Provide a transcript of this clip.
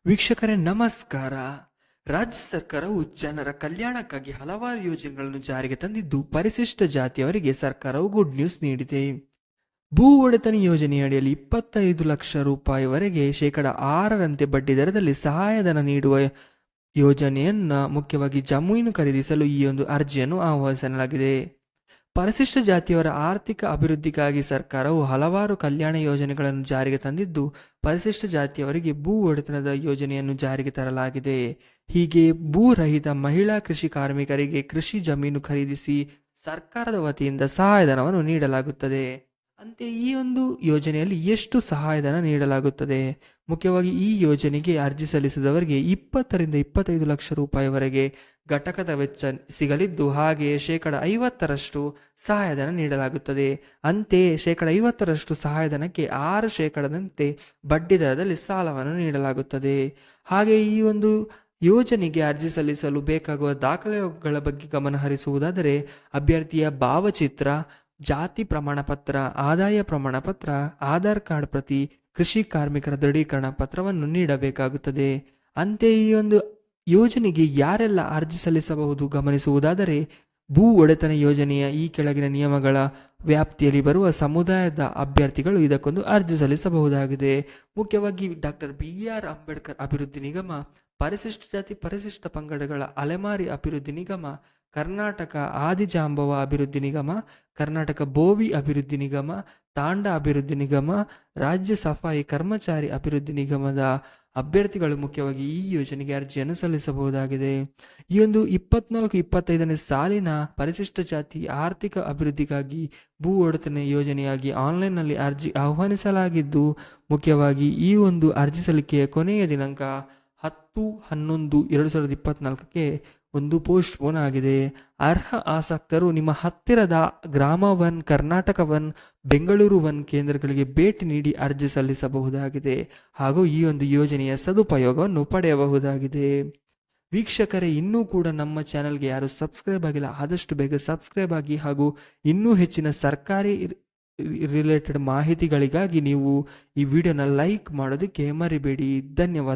ವೀಕ್ಷಕರೇ ನಮಸ್ಕಾರ. ರಾಜ್ಯ ಸರ್ಕಾರವು ಜನರ ಕಲ್ಯಾಣಕ್ಕಾಗಿ ಹಲವಾರು ಯೋಜನೆಗಳನ್ನು ಜಾರಿಗೆ ತಂದಿದ್ದು, ಪರಿಶಿಷ್ಟ ಜಾತಿಯವರಿಗೆ ಸರ್ಕಾರವು ಗುಡ್ ನ್ಯೂಸ್ ನೀಡಿದೆ. ಭೂ ಒಡೆತನ ಯೋಜನೆಯಡಿಯಲ್ಲಿ 25 ಲಕ್ಷ ರೂಪಾಯಿವರೆಗೆ 6% ಬಡ್ಡಿ ದರದಲ್ಲಿ ಸಹಾಯಧನ ನೀಡುವ ಯೋಜನೆಯನ್ನ ಮುಖ್ಯವಾಗಿ ಜಮೀನು ಖರೀದಿಸಲು ಈ ಒಂದು ಅರ್ಜಿಯನ್ನು ಆಹ್ವಾನಿಸಲಾಗಿದೆ. ಪರಿಶಿಷ್ಟ ಜಾತಿಯವರ ಆರ್ಥಿಕ ಅಭಿವೃದ್ಧಿಗಾಗಿ ಸರ್ಕಾರವು ಹಲವಾರು ಕಲ್ಯಾಣ ಯೋಜನೆಗಳನ್ನು ಜಾರಿಗೆ ತಂದಿದ್ದು, ಪರಿಶಿಷ್ಟ ಜಾತಿಯವರಿಗೆ ಭೂ ಒಡೆತನದ ಯೋಜನೆಯನ್ನು ಜಾರಿಗೆ ತರಲಾಗಿದೆ. ಹೀಗೆ ಭೂರಹಿತ ಮಹಿಳಾ ಕೃಷಿ ಕಾರ್ಮಿಕರಿಗೆ ಕೃಷಿ ಜಮೀನು ಖರೀದಿಸಿ ಸರ್ಕಾರದ ವತಿಯಿಂದ ಸಹಾಯಧನವನ್ನು ನೀಡಲಾಗುತ್ತದೆ. ಅಂತೆಯೇ ಈ ಒಂದು ಯೋಜನೆಯಲ್ಲಿ ಎಷ್ಟು ಸಹಾಯಧನ ನೀಡಲಾಗುತ್ತದೆ? ಮುಖ್ಯವಾಗಿ ಈ ಯೋಜನೆಗೆ ಅರ್ಜಿ ಸಲ್ಲಿಸಿದವರಿಗೆ 20 ರಿಂದ 25 ಲಕ್ಷ ರೂಪಾಯಿವರೆಗೆ ಘಟಕದ ವೆಚ್ಚ ಸಿಗಲಿದ್ದು, ಹಾಗೆಯೇ 50% ಸಹಾಯಧನ ನೀಡಲಾಗುತ್ತದೆ. ಅಂತೆಯೇ 50% ಸಹಾಯಧನಕ್ಕೆ 6% ಬಡ್ಡಿ ದರದಲ್ಲಿ ಸಾಲವನ್ನು ನೀಡಲಾಗುತ್ತದೆ. ಹಾಗೆ ಈ ಒಂದು ಯೋಜನೆಗೆ ಅರ್ಜಿ ಸಲ್ಲಿಸಲು ಬೇಕಾಗುವ ದಾಖಲೆಗಳ ಬಗ್ಗೆ ಗಮನ ಹರಿಸುವುದಾದರೆ, ಅಭ್ಯರ್ಥಿಯ ಭಾವಚಿತ್ರ, ಜಾತಿ ಪ್ರಮಾಣ ಪತ್ರ, ಆದಾಯ ಪ್ರಮಾಣ ಪತ್ರ, ಆಧಾರ್ ಕಾರ್ಡ್ ಪ್ರತಿ, ಕೃಷಿ ಕಾರ್ಮಿಕರ ದೃಢೀಕರಣ ಪತ್ರವನ್ನು ನೀಡಬೇಕಾಗುತ್ತದೆ. ಅಂತೆಯೇ ಈ ಒಂದು ಯೋಜನೆಗೆ ಯಾರೆಲ್ಲ ಅರ್ಜಿ ಸಲ್ಲಿಸಬಹುದು ಗಮನಿಸುವುದಾದರೆ, ಭೂ ಒಡೆತನ ಯೋಜನೆಯ ಈ ಕೆಳಗಿನ ನಿಯಮಗಳ ವ್ಯಾಪ್ತಿಯಲ್ಲಿ ಬರುವ ಸಮುದಾಯದ ಅಭ್ಯರ್ಥಿಗಳು ಇದಕ್ಕೊಂದು ಅರ್ಜಿ ಸಲ್ಲಿಸಬಹುದಾಗಿದೆ. ಮುಖ್ಯವಾಗಿ ಡಾಕ್ಟರ್ BR ಅಂಬೇಡ್ಕರ್ ಅಭಿವೃದ್ಧಿ ನಿಗಮ, ಪರಿಶಿಷ್ಟ ಜಾತಿ ಪರಿಶಿಷ್ಟ ಪಂಗಡಗಳ ಅಲೆಮಾರಿ ಅಭಿವೃದ್ಧಿ ನಿಗಮ, ಕರ್ನಾಟಕ ಆದಿಜಾಂಬವ ಅಭಿವೃದ್ಧಿ ನಿಗಮ, ಕರ್ನಾಟಕ ಬೋವಿ ಅಭಿವೃದ್ಧಿ ನಿಗಮ, ತಾಂಡ ಅಭಿವೃದ್ಧಿ ನಿಗಮ, ರಾಜ್ಯ ಸಫಾಯಿ ಕರ್ಮಚಾರಿ ಅಭಿವೃದ್ಧಿ ನಿಗಮದ ಅಭ್ಯರ್ಥಿಗಳು ಮುಖ್ಯವಾಗಿ ಈ ಯೋಜನೆಗೆ ಅರ್ಜಿಯನ್ನು ಸಲ್ಲಿಸಬಹುದಾಗಿದೆ. ಈ ಒಂದು 24-25ನೇ ಸಾಲಿನ ಪರಿಶಿಷ್ಟ ಜಾತಿ ಆರ್ಥಿಕ ಅಭಿವೃದ್ಧಿಗಾಗಿ ಭೂ ಒಡೆತನ ಯೋಜನೆಯಾಗಿ ಆನ್ಲೈನ್ನಲ್ಲಿ ಅರ್ಜಿ ಆಹ್ವಾನಿಸಲಾಗಿದ್ದು, ಮುಖ್ಯವಾಗಿ ಈ ಒಂದು ಅರ್ಜಿ ಸಲ್ಲಿಕೆಯ ಕೊನೆಯ ದಿನಾಂಕ 10/11/2024ಕ್ಕೆ ಒಂದು ಪೋಸ್ಟ್ಪೋನ್ ಆಗಿದೆ. ಅರ್ಹ ಆಸಕ್ತರು ನಿಮ್ಮ ಹತ್ತಿರದ ಗ್ರಾಮ 1, ಕರ್ನಾಟಕ 1, ಬೆಂಗಳೂರು 1 ಕೇಂದ್ರಗಳಿಗೆ ಭೇಟಿ ನೀಡಿ ಅರ್ಜಿ ಸಲ್ಲಿಸಬಹುದಾಗಿದೆ ಹಾಗೂ ಈ ಒಂದು ಯೋಜನೆಯ ಸದುಪಯೋಗವನ್ನು ಪಡೆಯಬಹುದಾಗಿದೆ. ವೀಕ್ಷಕರೇ, ಇನ್ನೂ ಕೂಡ ನಮ್ಮ ಚಾನೆಲ್ಗೆ ಯಾರು ಸಬ್ಸ್ಕ್ರೈಬ್ ಆಗಿಲ್ಲ, ಆದಷ್ಟು ಬೇಗ ಸಬ್ಸ್ಕ್ರೈಬ್ ಆಗಿ ಹಾಗೂ ಇನ್ನೂ ಹೆಚ್ಚಿನ ಸರ್ಕಾರಿ ರಿಲೇಟೆಡ್ ಮಾಹಿತಿಗಳಿಗಾಗಿ ನೀವು ಈ ವಿಡಿಯೋನ ಲೈಕ್ ಮಾಡೋದಕ್ಕೆ ಮರಿಬೇಡಿ. ಧನ್ಯವಾದ.